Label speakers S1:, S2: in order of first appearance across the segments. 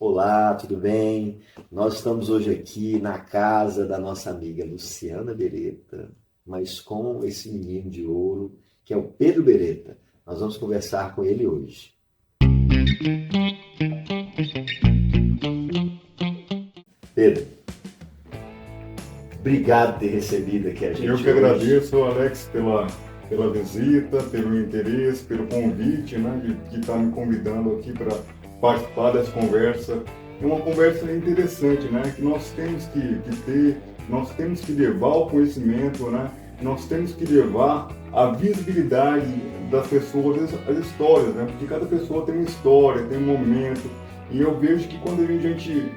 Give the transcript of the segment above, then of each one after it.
S1: Olá, tudo bem? Nós estamos hoje aqui na casa da nossa amiga Luciana Beretta, mas com esse menino de ouro, que é o Pedro Beretta. Nós vamos conversar com ele hoje. Pedro, obrigado por ter recebido aqui a gente
S2: Eu que
S1: hoje.
S2: agradeço, Alex, pela visita, pelo interesse, pelo convite, né, de estar me convidando aqui para participar dessa conversa. É uma conversa interessante, né, que nós temos que ter, nós temos que levar o conhecimento, né, nós temos que levar a visibilidade das pessoas, as histórias, né, porque cada pessoa tem uma história, tem um momento, e eu vejo que quando a gente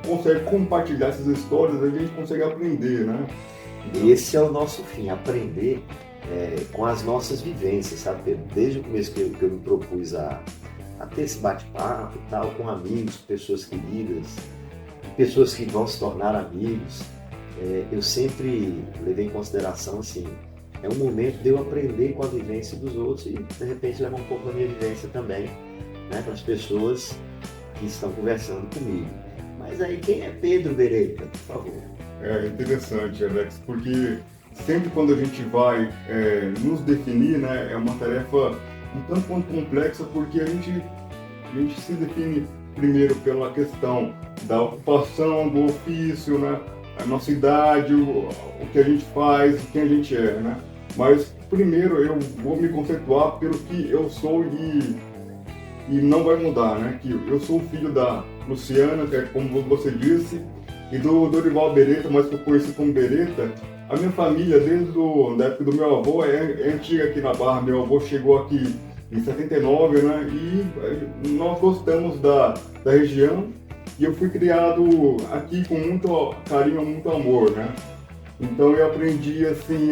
S2: consegue compartilhar essas histórias, a gente consegue aprender, né.
S1: Esse é o nosso fim, aprender com as nossas vivências, sabe, Pedro? Desde o começo que eu me propus a ter esse bate-papo e tal, com amigos, pessoas queridas, pessoas que vão se tornar amigos, eu sempre levei em consideração, assim, é um momento de eu aprender com a vivência dos outros e, de repente, levar um pouco da minha vivência também, né, para as pessoas que estão conversando comigo. Mas aí, quem é Pedro Beretta, por favor?
S2: É interessante, Alex, porque sempre quando a gente vai nos definir, né, é uma tarefa um tanto quanto complexa, porque a gente se define primeiro pela questão da ocupação, do ofício, né, a nossa idade, o que a gente faz, quem a gente é, né? Mas primeiro eu vou me conceituar pelo que eu sou e não vai mudar, né? Que eu sou o filho da Luciana, que é como você disse, e do Dorival Beretta, mas que eu conheci como Beretta. A minha família, desde a época do meu avô, é antiga aqui na Barra. Meu avô chegou aqui em 79, né? E nós gostamos da região e eu fui criado aqui com muito carinho, muito amor, né? Então eu aprendi assim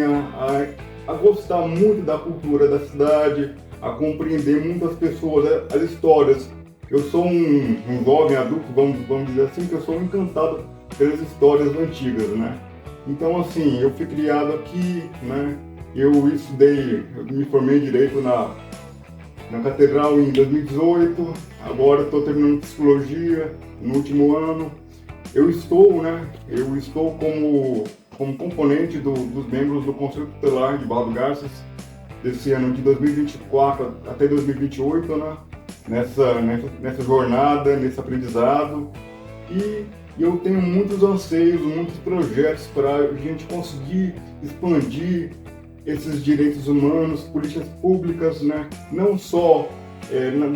S2: a gostar muito da cultura da cidade, a compreender muitas pessoas, as histórias. Eu sou um jovem adulto, vamos dizer assim, que eu sou encantado pelas histórias antigas, né? Então assim, eu fui criado aqui, né? Eu me formei em Direito na Catedral em 2018, agora estou terminando Psicologia no último ano. Eu estou como componente dos membros do Conselho Tutelar de Barra do Garças, desse ano de 2024 até 2028, né? Nessa jornada, nesse aprendizado. E eu tenho muitos anseios, muitos projetos para a gente conseguir expandir esses direitos humanos, políticas públicas, né? Não só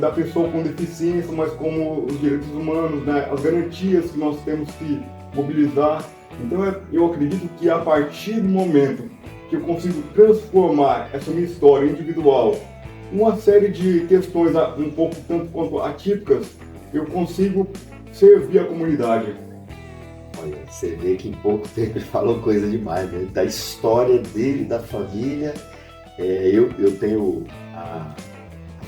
S2: da pessoa com deficiência, mas como os direitos humanos, né? As garantias que nós temos que mobilizar. Então eu acredito que a partir do momento que eu consigo transformar essa minha história individual em uma série de questões um pouco tanto quanto atípicas, eu consigo servir a comunidade.
S1: Olha, você vê que em pouco tempo ele falou coisa demais, né? Da história dele, da família. Eu tenho a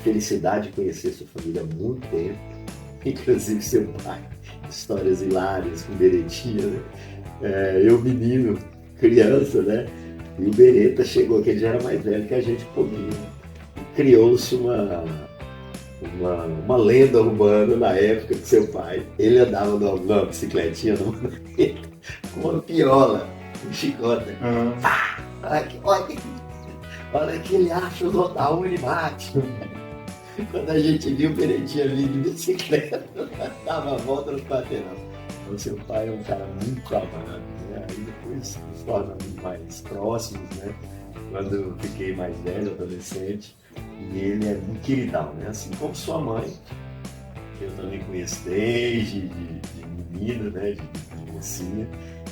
S1: felicidade de conhecer sua família há muito tempo, inclusive seu pai. Histórias hilárias com Berettinha, né? Eu menino, criança, né? E o Beretta chegou, que ele já era mais velho que a gente um pouquinho. Criou-se uma lenda urbana na época que seu pai, ele andava numa bicicletinha com uma piola, um chicote. Olha que ele acha o Rodaú, ele bate. Quando a gente viu o Berettinha vir de bicicleta, dava a volta no quarteirão. Então seu pai é um cara muito amado, né? Aí depois nos tornamos mais próximos, né? Quando eu fiquei mais velho, adolescente. E ele é um queridão, né? Assim como sua mãe, que eu também conheço desde de menina, né? De mocinha,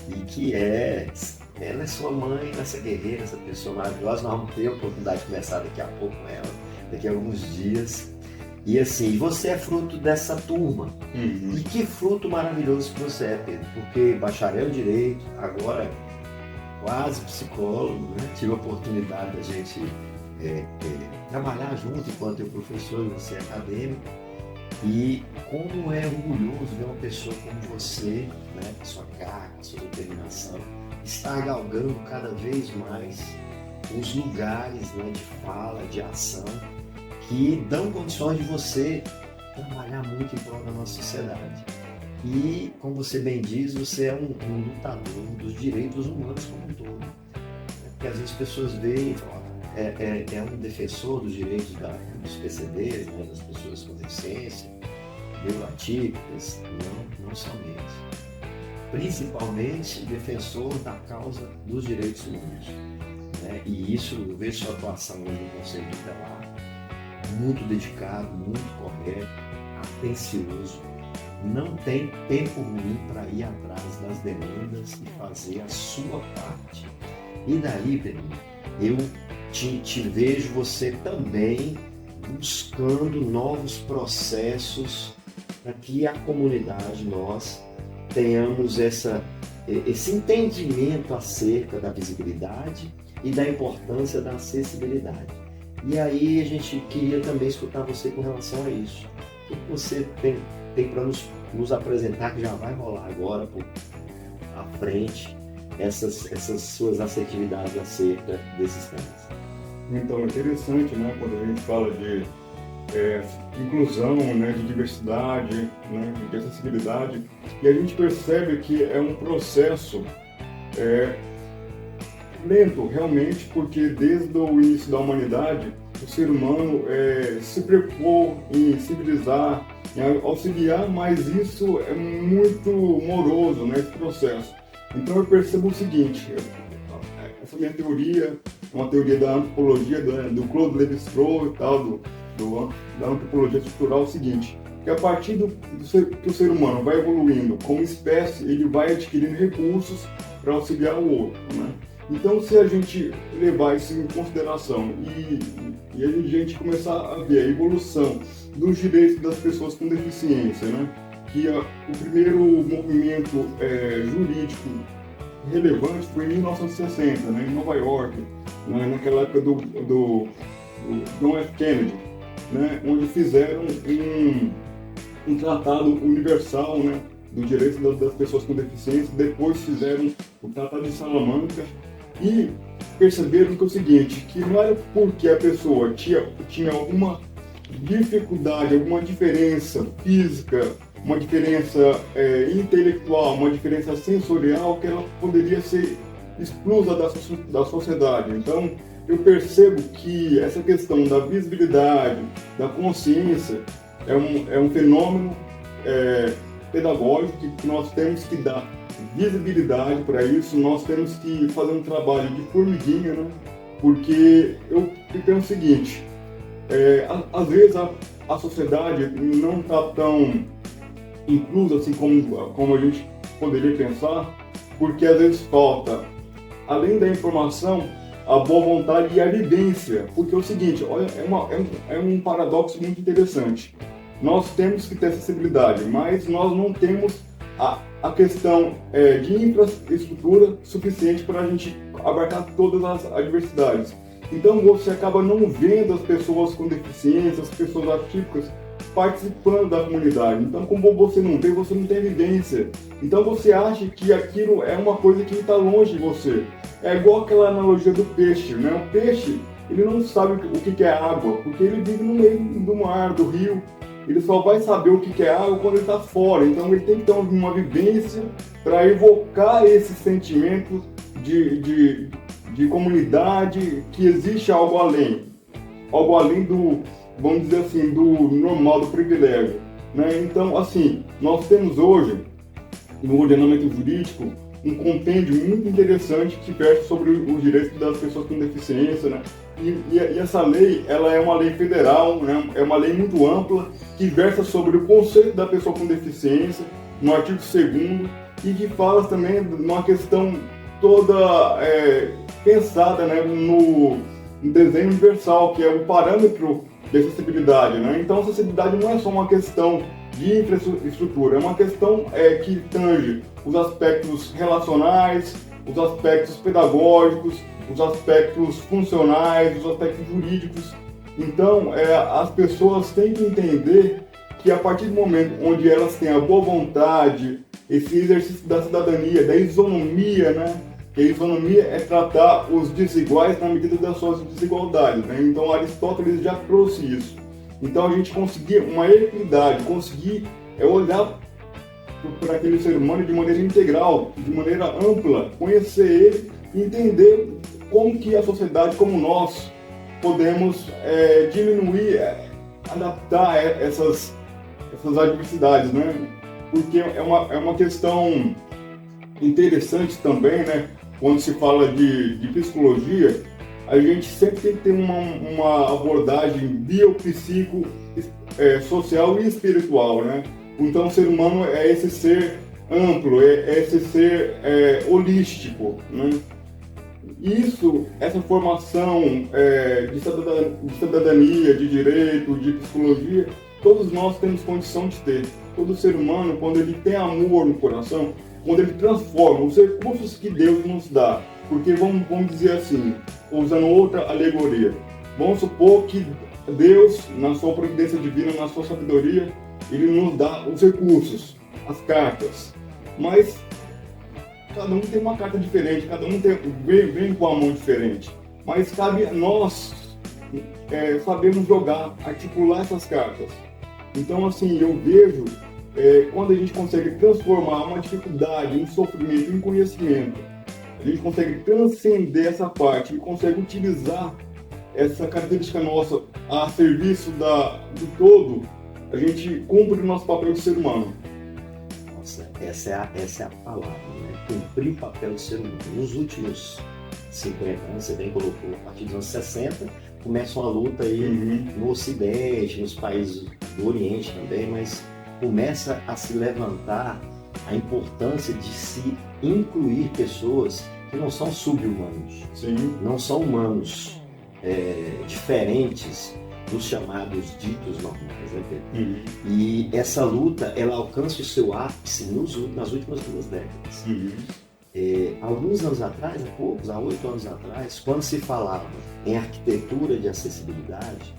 S1: e que ela é sua mãe, essa guerreira, essa pessoa maravilhosa. Nós vamos ter a oportunidade de conversar daqui a pouco com ela, daqui a alguns dias. E assim, você é fruto dessa turma.
S2: Uhum.
S1: E que fruto maravilhoso que você é, Pedro, porque bacharel em Direito, agora quase psicólogo, né? Tive a oportunidade da gente trabalhar junto enquanto eu professor e você acadêmico. E como é orgulhoso ver uma pessoa como você, né, com sua garra, com sua determinação, estar galgando cada vez mais os lugares, né, de fala, de ação, que dão condições de você trabalhar muito em prol da nossa sociedade. E, como você bem diz, você é um lutador dos direitos humanos como um todo. Porque às vezes as pessoas veem e falam, é um defensor dos direitos dos PCDs, né, das pessoas com deficiência, neuroatípicas. Não somente. Principalmente defensor da causa dos direitos humanos. Né? E isso, eu vejo sua atuação hoje no Conselho Tutelar, muito dedicado, muito correto, atencioso, não tem tempo ruim para ir atrás das demandas e fazer a sua parte. E daí, Pedro, eu te vejo você também buscando novos processos para que a comunidade, nós, tenhamos esse entendimento acerca da visibilidade e da importância da acessibilidade. E aí a gente queria também escutar você com relação a isso. O que você tem para nos apresentar, que já vai rolar agora à frente, essas suas assertividades acerca desses temas?
S2: Então, é interessante, né, quando a gente fala de inclusão, né, de diversidade, né, de acessibilidade, e a gente percebe que é um processo lento, realmente, porque desde o início da humanidade, o ser humano se preocupou em civilizar, em auxiliar, mas isso é muito moroso, né, esse processo. Então eu percebo o seguinte, essa minha teoria, uma teoria da antropologia, do Claude Lévi-Strauss e tal, da antropologia estrutural, é o seguinte, que a partir que o ser humano vai evoluindo como espécie, ele vai adquirindo recursos para auxiliar o outro, né? Então, se a gente levar isso em consideração e a gente começar a ver a evolução dos direitos das pessoas com deficiência, né? Que o primeiro movimento jurídico relevante foi em 1960, né, em Nova York, né, naquela época do John F. Kennedy, né, onde fizeram um tratado universal, né, dos direitos das pessoas com deficiência. Depois fizeram o Tratado de Salamanca e perceberam que é o seguinte, que não era porque a pessoa tinha alguma dificuldade, alguma diferença física, uma diferença intelectual, uma diferença sensorial, que ela poderia ser exclusa da sociedade. Então, eu percebo que essa questão da visibilidade, da consciência, é um fenômeno pedagógico que nós temos que dar visibilidade para isso, nós temos que fazer um trabalho de formiguinha, né? Porque eu penso o seguinte, às vezes a sociedade não está tão inclusa assim como a gente poderia pensar, porque às vezes falta, além da informação, a boa vontade e a vivência. Porque é o seguinte, olha, é um paradoxo muito interessante. Nós temos que ter acessibilidade, mas nós não temos a questão de infraestrutura suficiente para a gente abarcar todas as adversidades. Então você acaba não vendo as pessoas com deficiência, as pessoas atípicas participando da comunidade. Então, como você não vê, você não tem vivência. Então você acha que aquilo é uma coisa que está longe de você. É igual aquela analogia do peixe, né? O peixe, ele não sabe o que é água, porque ele vive no meio do mar, do rio. Ele só vai saber o que é água quando ele está fora. Então ele tem que ter uma vivência para evocar esse sentimento de comunidade, que existe algo além do, vamos dizer assim, do normal, do privilégio, né? Então, assim, nós temos hoje, no ordenamento jurídico, um compêndio muito interessante que versa sobre os direitos das pessoas com deficiência, né? E essa lei, ela é uma lei federal, né? É uma lei muito ampla, que versa sobre o conceito da pessoa com deficiência, no artigo 2º, e que fala também de uma questão toda pensada, né, no desenho universal, que é o parâmetro de acessibilidade, né? Então, acessibilidade não é só uma questão de infraestrutura, é uma questão que tange os aspectos relacionais, os aspectos pedagógicos, os aspectos funcionais, os aspectos jurídicos. Então, as pessoas têm que entender que a partir do momento onde elas têm a boa vontade, esse exercício da cidadania, da isonomia, né? Que a isonomia é tratar os desiguais na medida das suas desigualdades, né? Então Aristóteles já trouxe isso. Então a gente conseguir uma equidade, conseguir olhar por aquele ser humano de maneira integral, de maneira ampla, conhecer ele e entender como que a sociedade, como nós, podemos diminuir, adaptar essas adversidades, né? Porque é uma questão interessante também, né? Quando se fala de psicologia, a gente sempre tem que ter uma abordagem biopsico, social e espiritual, né? Então o ser humano é esse ser amplo, é esse ser holístico, né? Isso, essa formação de cidadania, de direito, de psicologia, todos nós temos condição de ter. Todo ser humano, quando ele tem amor no coração, quando ele transforma os recursos que Deus nos dá, porque vamos dizer assim, usando outra alegoria, vamos supor que Deus, na sua providência divina, na sua sabedoria, ele nos dá os recursos, as cartas, mas cada um tem uma carta diferente, cada um vem com a mão diferente, mas cabe a nós sabermos jogar, articular essas cartas. Então, assim, eu vejo quando a gente consegue transformar uma dificuldade em sofrimento, em conhecimento, a gente consegue transcender essa parte e consegue utilizar essa característica nossa a serviço do todo, a gente cumpre o nosso papel de ser humano.
S1: Nossa, essa é a palavra, né? Cumprir o papel de ser humano. Nos últimos 50 anos, você bem colocou, a partir dos anos 60, começa uma luta aí no Ocidente, nos países do Oriente também, mas começa a se levantar a importância de se incluir pessoas que não são sub-humanos, não são humanos diferentes dos chamados ditos normais, né, Pedro? E essa luta, ela alcança o seu ápice nas últimas 2 décadas. Alguns anos atrás, há 8 anos atrás, quando se falava em arquitetura de acessibilidade,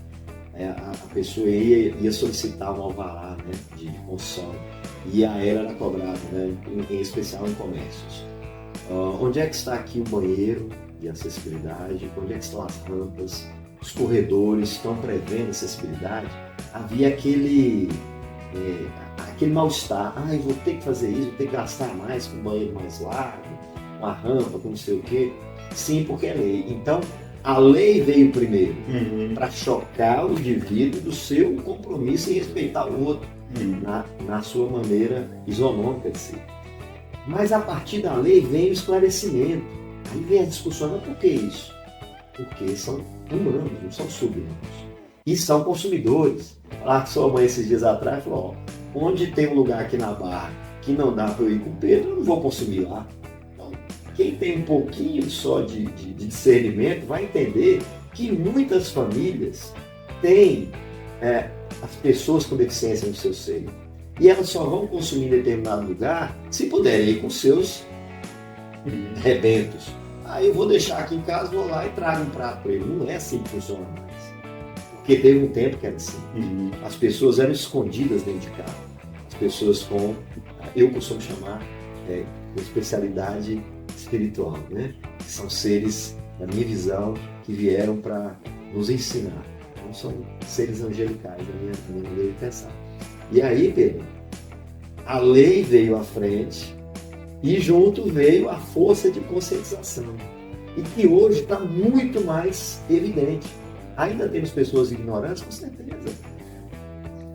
S1: a pessoa ia solicitar um alvará, né, de construção, e a era era cobrada, né, em especial em comércios. Onde é que está aqui o banheiro de acessibilidade? Onde é que estão as rampas? Os corredores estão prevendo acessibilidade? Havia aquele mal-estar. Eu vou ter que fazer isso, vou ter que gastar mais com um banheiro mais largo, com a rampa, com não sei o quê. Sim, porque é lei. Então, a lei veio primeiro para chocar o indivíduo do seu compromisso em respeitar o outro na sua maneira isonômica de ser. Mas a partir da lei vem o esclarecimento. Aí vem a discussão, mas por que isso? Porque são humanos, não são sub-humanos. E são consumidores. Lá que sua mãe esses dias atrás falou, onde tem um lugar aqui na Barra que não dá para eu ir com o Pedro, eu não vou consumir lá. Então, quem tem um pouquinho só de discernimento vai entender que muitas famílias têm as pessoas com deficiência no seu seio. E elas só vão consumir em determinado lugar se puderem ir com seus rebentos. Aí eu vou deixar aqui em casa, vou lá e trago um prato para ele. Não é assim que funciona mais. Porque teve um tempo que era assim. As pessoas eram escondidas dentro de casa. As pessoas com, eu costumo chamar, especialidade espiritual, né? Que são seres, na minha visão, que vieram para nos ensinar. Não são seres angelicais, na minha maneira de pensar. E aí, Pedro, a lei veio à frente e junto veio a força de conscientização. E que hoje está muito mais evidente. Ainda temos pessoas ignorantes, com certeza.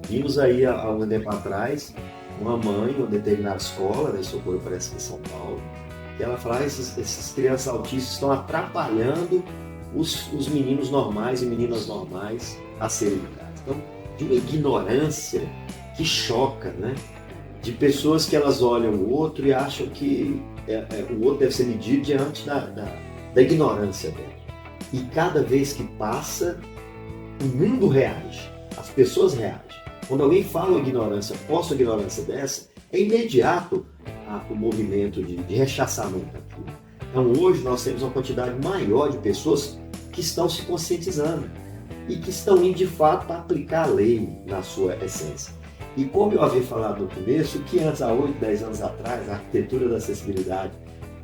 S1: Vimos aí, há um tempo atrás, uma mãe, uma determinada escola, né, Socorro, parece que em São Paulo, que ela fala, essas crianças autistas estão atrapalhando os meninos normais e meninas normais a serem educados. Então, de uma ignorância que choca, né? De pessoas que elas olham o outro e acham que o outro deve ser medido diante da ignorância dela. E cada vez que passa, o mundo reage, as pessoas reagem. Quando alguém fala uma ignorância, posta uma ignorância dessa, é imediato o movimento de rechaçamento daquilo. Então hoje nós temos uma quantidade maior de pessoas que estão se conscientizando e que estão indo de fato para aplicar a lei na sua essência. E como eu havia falado no começo, que antes, há 8, 10 anos atrás, a arquitetura da acessibilidade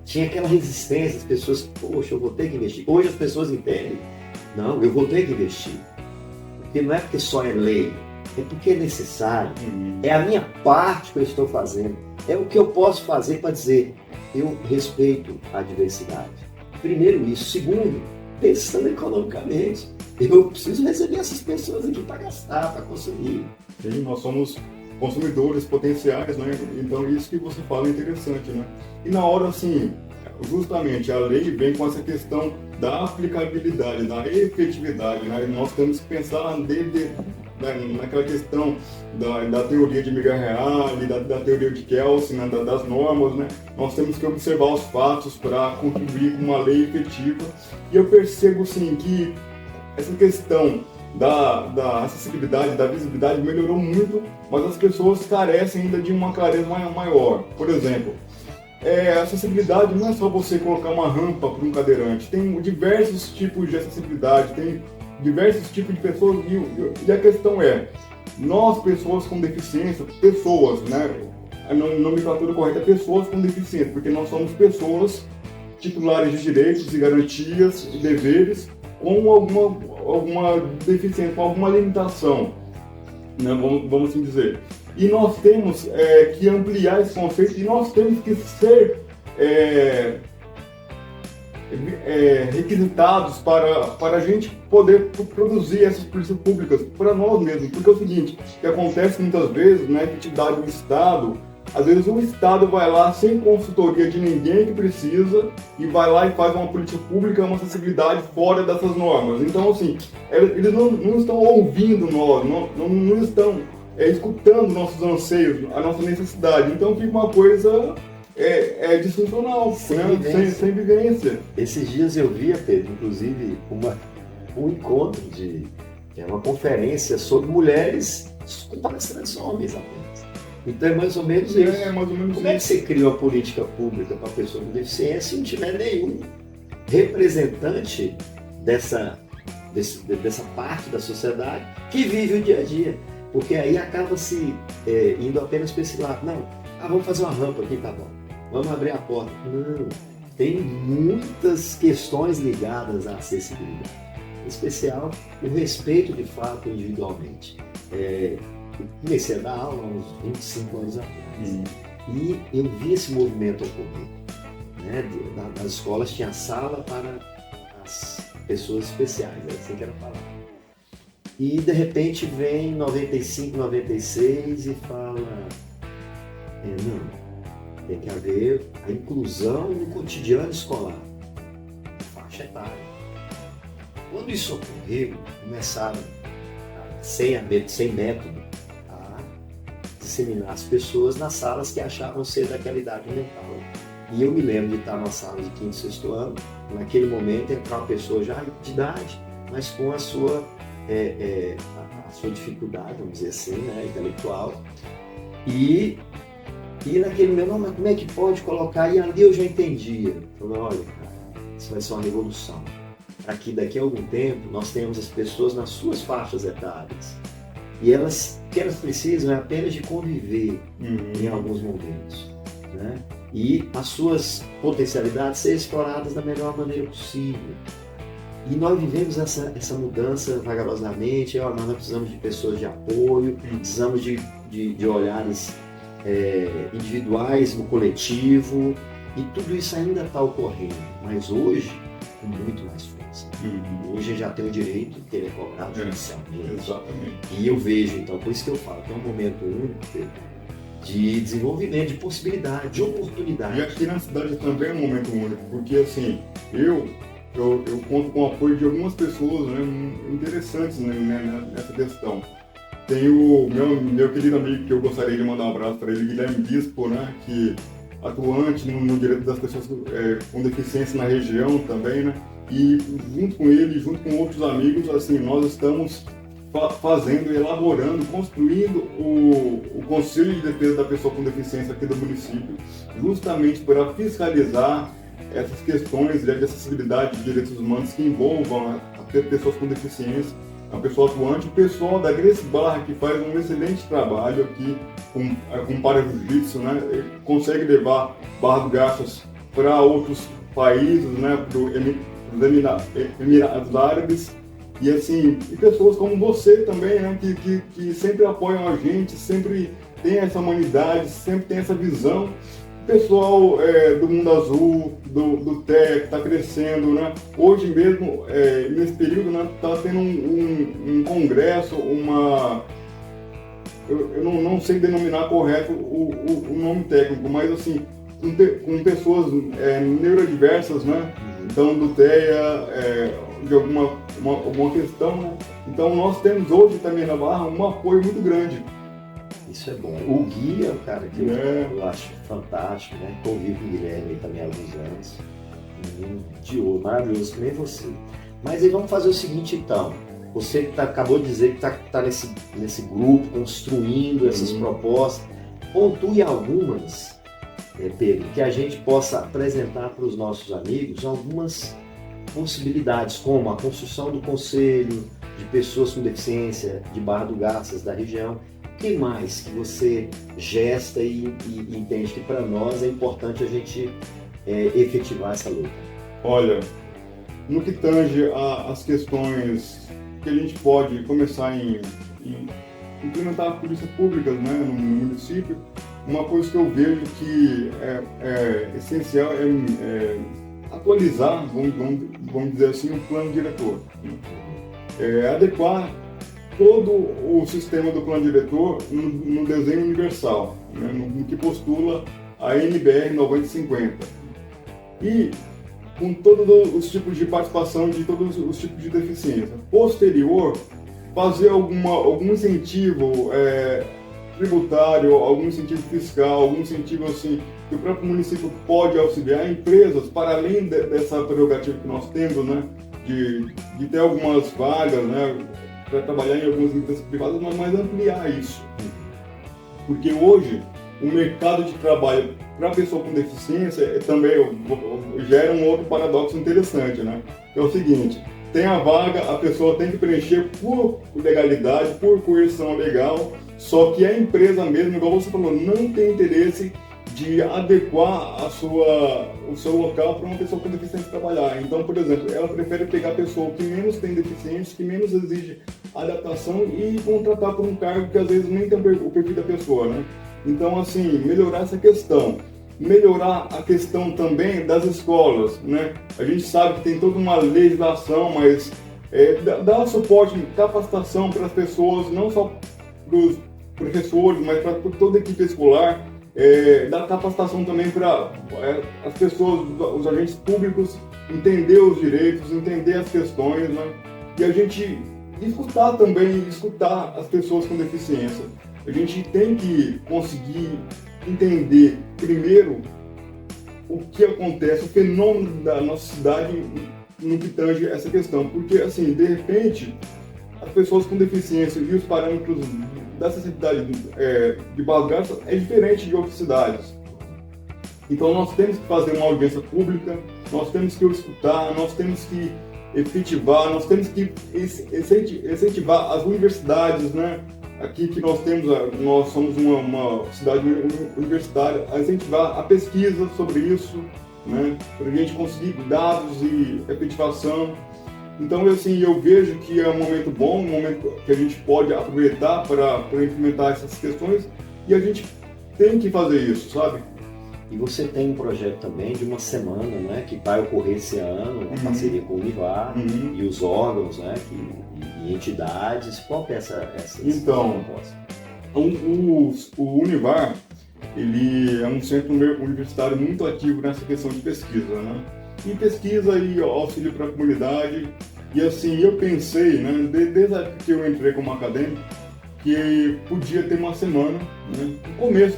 S1: tinha aquela resistência, as pessoas, poxa, eu vou ter que investir. Hoje as pessoas entendem, não, eu vou ter que investir. Porque não é porque só é lei, é porque é necessário. É a minha parte que eu estou fazendo. É o que eu posso fazer para dizer, eu respeito a diversidade. Primeiro isso. Segundo, pensando economicamente. Eu preciso receber essas pessoas aqui para gastar, para consumir.
S2: Sim, nós somos consumidores potenciais, né? Então isso que você fala é interessante, né? E na hora, assim, justamente a lei vem com essa questão da aplicabilidade, da efetividade, né? E nós temos que pensar naquela questão da teoria de Miguel Reale, da teoria de Kelsen, né? Das normas, né? Nós temos que observar os fatos para contribuir com uma lei efetiva. E eu percebo, assim, que essa questão da acessibilidade, da visibilidade melhorou muito, mas as pessoas carecem ainda de uma clareza maior. Por exemplo, a acessibilidade não é só você colocar uma rampa para um cadeirante, tem diversos tipos de acessibilidade, tem diversos tipos de pessoas e a questão é, nós pessoas com deficiência, pessoas, né, a nomenclatura correta é pessoas com deficiência, porque nós somos pessoas titulares de direitos e garantias e deveres com alguma deficiência, com alguma limitação, né, vamos assim dizer. E nós temos que ampliar esse conceito e nós temos que ser requisitados para a gente poder produzir essas políticas públicas para nós mesmos. Porque é o seguinte, que acontece muitas vezes, né, que atividade do Estado, às vezes o Estado vai lá sem consultoria de ninguém que precisa e vai lá e faz uma política pública, uma acessibilidade fora dessas normas. Então, assim, eles não estão ouvindo nós, não estão escutando nossos anseios, a nossa necessidade. Então fica uma coisa disfuncional, sem vivência.
S1: Esses dias eu via, Pedro, inclusive, um encontro uma conferência sobre mulheres com palestrantes homens apenas. Então é mais ou menos isso.
S2: Mais ou menos
S1: Como é que você cria uma política pública para pessoa com deficiência se não tiver nenhum representante dessa parte da sociedade que vive o dia a dia? Porque aí acaba se indo apenas para esse lado. Não, vamos fazer uma rampa aqui, tá bom. Vamos abrir a porta. Não, tem muitas questões ligadas à acessibilidade. Em especial, o respeito de fato individualmente. Eu comecei a dar aula há uns 25 anos atrás. E eu vi esse movimento ocorrer. Né? Nas escolas tinha sala para as pessoas especiais, é assim que era falado. E de repente vem 95, 96 e fala, não, tem que haver a inclusão no cotidiano escolar, faixa etária. Quando isso ocorreu, começaram, sem método, a disseminar as pessoas nas salas que achavam ser daquela idade mental. E eu me lembro de estar numa sala de 5º, 6º ano, naquele momento entrar uma pessoa já de idade, mas com a sua dificuldade, vamos dizer assim, né, intelectual. E naquele momento, mas como é que pode colocar? E ali eu já entendia. Falei, olha, cara, isso vai ser uma revolução. Para que daqui a algum tempo nós tenhamos as pessoas nas suas faixas etárias. E o que elas precisam é apenas de conviver em alguns momentos. Né? E as suas potencialidades serem exploradas da melhor maneira possível. E nós vivemos essa mudança vagarosamente. Nós precisamos de pessoas de apoio, precisamos de olhares individuais no coletivo, e tudo isso ainda está ocorrendo, mas hoje com muito mais força. Hoje já tem o direito que ele é cobrado judicialmente.
S2: Exatamente.
S1: E eu vejo, então, por isso que eu falo que é um momento único de desenvolvimento, de possibilidade, de oportunidade.
S2: E aqui na cidade também é um momento único, porque assim, eu conto com o apoio de algumas pessoas, né, interessantes, né, nessa questão. Tem o meu querido amigo, que eu gostaria de mandar um abraço para ele, Guilherme Bispo, né, que atuante no direito das pessoas com deficiência na região também, né, e junto com ele, junto com outros amigos, assim, nós estamos fazendo, elaborando, construindo o Conselho de Defesa da Pessoa com Deficiência aqui do município, justamente para fiscalizar essas questões de acessibilidade de direitos humanos que envolvam pessoas com deficiência, a pessoa atuante, o pessoal da Grace Barra, que faz um excelente trabalho aqui com para-jiu-jitsu, né? Consegue levar Barra do Garças para outros países, né? Para os Emirados Árabes, e assim, e pessoas como você também, né? Que sempre apoiam a gente, sempre tem essa humanidade, sempre tem essa visão. O pessoal do Mundo Azul, do TEA, que está crescendo, né? Hoje mesmo, nesse período, né, está tendo um congresso, eu não sei denominar correto o nome técnico, mas assim, com pessoas neurodiversas, né? Então, do TEA, de alguma questão, né? Então, nós temos hoje também na Barra um apoio muito grande.
S1: Isso é bom. O Gui é um cara que eu acho fantástico, né? Convivo com o Guilherme também há alguns anos. Um menino de ouro, maravilhoso, que nem você. Mas aí vamos fazer o seguinte então. Você que acabou de dizer que está nesse grupo, construindo essas propostas, pontue algumas, Pedro, que a gente possa apresentar para os nossos amigos algumas possibilidades, como a construção do conselho de pessoas com deficiência de Barra do Garças, da região. O que mais que você gesta e entende que para nós é importante a gente efetivar essa luta?
S2: Olha, no que tange as questões que a gente pode começar em implementar polícias públicas, né, no município, uma coisa que eu vejo que é essencial é atualizar, vamos dizer assim, o plano diretor. Adequar todo o sistema do plano diretor no desenho universal, né, no que postula a NBR 9050. E com todos os tipos de participação de todos os tipos de deficiência. Posterior, fazer algum incentivo tributário, algum incentivo fiscal, algum incentivo assim, que o próprio município pode auxiliar empresas, para além dessa prerrogativa que nós temos, né, de ter algumas vagas, né, para trabalhar em algumas empresas privadas, mas ampliar isso. Porque hoje, o mercado de trabalho para a pessoa com deficiência também gera um outro paradoxo interessante, né? É o seguinte, tem a vaga, a pessoa tem que preencher por legalidade, por coerção legal, só que a empresa mesmo, igual você falou, não tem interesse de adequar o seu local para uma pessoa com deficiência trabalhar. Então, por exemplo, ela prefere pegar a pessoa que menos tem deficiência, que menos exige adaptação e contratar por um cargo que às vezes nem tem o perfil da pessoa, né? Então, assim, melhorar essa questão. Melhorar a questão também das escolas, né? A gente sabe que tem toda uma legislação, mas dar suporte, capacitação para as pessoas, não só para os professores, mas para toda a equipe escolar, dar capacitação também para as pessoas, os agentes públicos, entender os direitos, entender as questões, né? E a gente escutar as pessoas com deficiência. A gente tem que conseguir entender primeiro o que acontece, o fenômeno da nossa cidade no que tange essa questão. Porque, assim, de repente, as pessoas com deficiência e os parâmetros da acessibilidade de Barra do Garças é diferente de outras cidades. Então, nós temos que fazer uma audiência pública, nós temos que escutar, nós temos que efetivar, nós temos que incentivar as universidades, né? Aqui que nós somos uma cidade universitária, a incentivar a pesquisa sobre isso, né, para a gente conseguir dados e efetivação. Então, assim, eu vejo que é um momento bom, um momento que a gente pode aproveitar para implementar essas questões, e a gente tem que fazer isso, sabe?
S1: E você tem um projeto também de uma semana, né, que vai ocorrer esse ano, uma parceria com o Univar e os órgãos, né, e entidades. Qual que é essa proposta?
S2: O Univar, ele é um centro universitário muito ativo nessa questão de pesquisa, né? E pesquisa e auxílio para a comunidade. E assim, eu pensei, né, desde a época que eu entrei como acadêmico, que podia ter uma semana, né, no começo,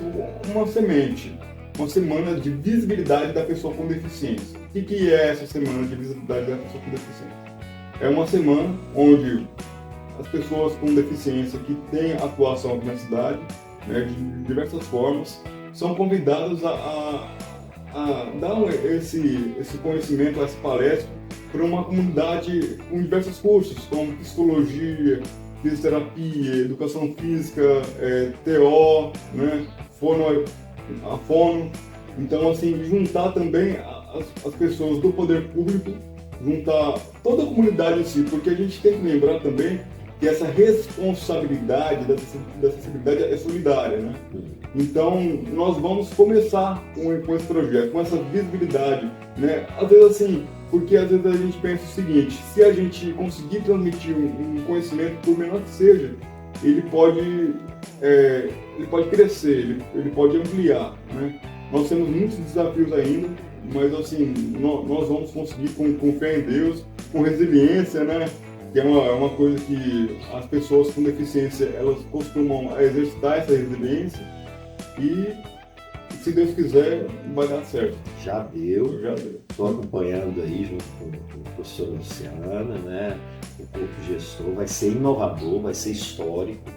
S2: uma semana de visibilidade da pessoa com deficiência. O que é essa semana de visibilidade da pessoa com deficiência? É uma semana onde as pessoas com deficiência que têm atuação aqui na cidade, né, de diversas formas, são convidadas a dar esse conhecimento, essa palestra, para uma comunidade com diversos cursos, como psicologia, fisioterapia, educação física, TO, né, a fono. Então, assim, juntar também as pessoas do poder público, juntar toda a comunidade em si, porque a gente tem que lembrar também que essa responsabilidade da acessibilidade é solidária, né? Então, nós vamos começar com esse projeto, com essa visibilidade, né? Às vezes assim, porque às vezes a gente pensa o seguinte: se a gente conseguir transmitir um conhecimento, por menor que seja, ele pode crescer, ele pode ampliar, né? Nós temos muitos desafios ainda, mas assim, nós vamos conseguir com fé em Deus, com resiliência, né? Que é uma coisa que as pessoas com deficiência, elas costumam exercitar essa resiliência, e se Deus quiser, vai dar certo.
S1: Já deu.
S2: Já deu.
S1: Estou acompanhando aí junto com a professora Luciana, né? O corpo gestor vai ser inovador, vai ser histórico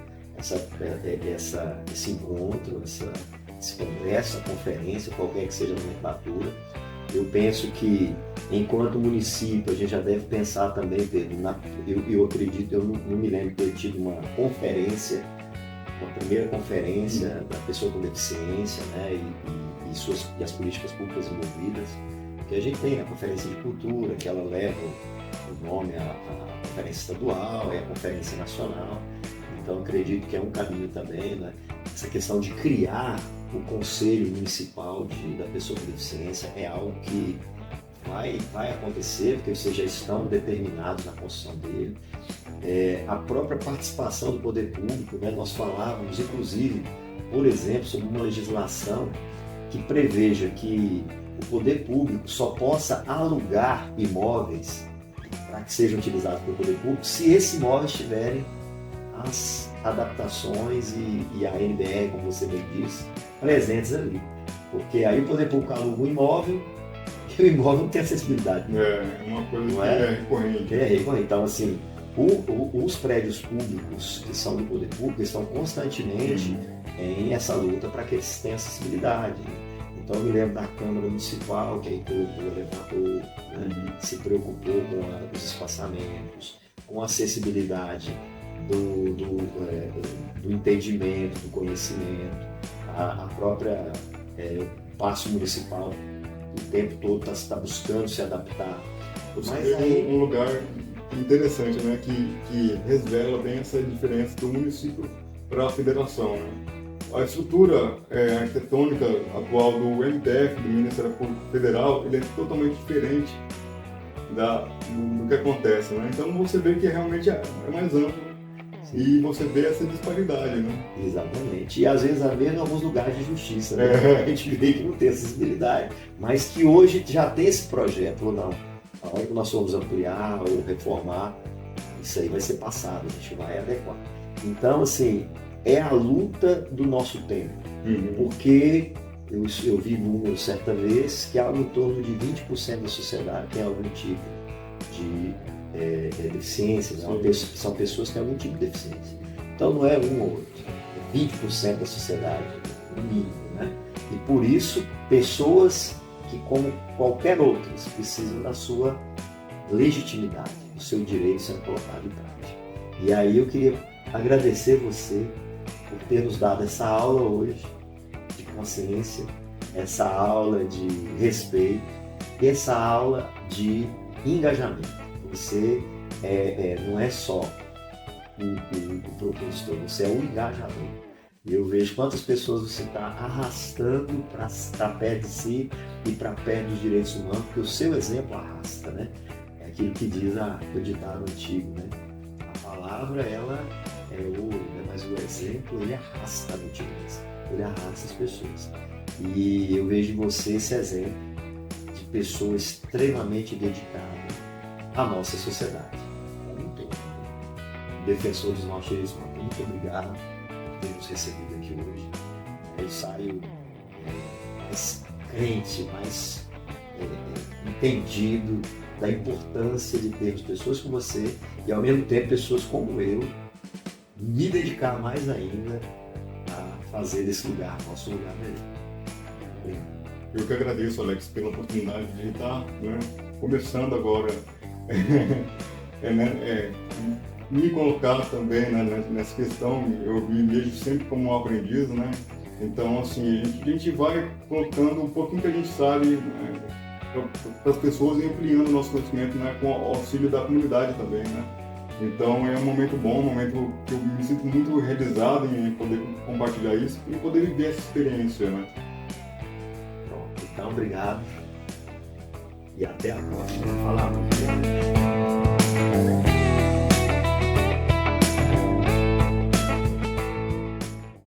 S1: esse encontro, esse congresso, a conferência, qualquer que seja a nomenclatura. Eu penso que, enquanto município, a gente já deve pensar também, Pedro, eu acredito, eu não me lembro de ter tido uma conferência, uma primeira conferência da pessoa com deficiência, né, e as políticas públicas envolvidas, que a gente tem a Conferência de Cultura, que ela leva o nome à Conferência Estadual e à Conferência Nacional. Então, acredito que é um caminho também, né? Essa questão de criar o Conselho Municipal da Pessoa com Deficiência é algo que vai acontecer, porque vocês já estão determinados na construção dele. A própria participação do poder público, né? Nós falávamos, inclusive, por exemplo, sobre uma legislação que preveja que o poder público só possa alugar imóveis para que sejam utilizados pelo poder público se esses imóveis tiverem as adaptações e a NBR, como você bem disse, presentes ali. Porque aí o poder público aluga um imóvel e o imóvel não tem acessibilidade.
S2: É uma coisa que é recorrente.
S1: É recorrente. Então, assim, os prédios públicos que são do poder público estão constantemente em essa luta para que eles tenham acessibilidade. Então, eu me lembro da Câmara Municipal, que aí colocou o elevador, né? Se preocupou com os espaçamentos, com a acessibilidade do entendimento, do conhecimento, a própria passo municipal o tempo todo está buscando se adaptar.
S2: Você vê um lugar interessante, né, que revela bem essa diferença do município para a federação, né? A estrutura arquitetônica atual do MTF, do Ministério Público Federal, ele é totalmente diferente do que acontece, né? Então você vê que realmente é mais amplo. E você vê essa disparidade, né?
S1: Exatamente. E às vezes mesmo em alguns lugares de justiça, né? A gente vê que não tem acessibilidade, mas que hoje já tem esse projeto, ou não. A hora que nós formos ampliar ou reformar, isso aí vai ser passado, a gente vai adequar. Então, assim, é a luta do nosso tempo. Porque eu vi números certa vez que algo em torno de 20% da sociedade tem algum tipo de deficiência, né? São pessoas que têm algum tipo de deficiência. Então não é um ou outro, é 20% da sociedade, no mínimo, né? E por isso, pessoas que, como qualquer outras, precisam da sua legitimidade, do seu direito sendo colocado em prática. E aí eu queria agradecer você por ter nos dado essa aula hoje de consciência, essa aula de respeito e essa aula de engajamento. Você não é só o propulsor, você é o engajador. E eu vejo quantas pessoas você está arrastando para estar perto de si e para perto dos direitos humanos, porque o seu exemplo arrasta, né? É aquilo que diz o ditado antigo, né? A palavra, ela é ouro, né? Mas o exemplo, ele arrasta a multidões, ele arrasta as pessoas. E eu vejo em você esse exemplo de pessoa extremamente dedicada à nossa sociedade. Muito defensor dos nossos direitos humanos. Muito obrigado por ter nos recebido aqui hoje. Eu saio mais crente, mais entendido da importância de termos pessoas como você e, ao mesmo tempo, pessoas como eu, me dedicar mais ainda a fazer desse lugar, nosso lugar melhor. Obrigado.
S2: Eu que agradeço, Alex, pela oportunidade de estar, né, começando agora me colocar também, né, nessa questão. Eu me vejo sempre como um aprendiz, né? Então, assim, a gente vai colocando um pouquinho que a gente sabe, né, para as pessoas e ampliando o nosso conhecimento, né, com o auxílio da comunidade também, né? Então é um momento bom, um momento que eu me sinto muito realizado em poder compartilhar isso e poder viver essa experiência, né?
S1: Pronto, então obrigado. E até a próxima. Falamos.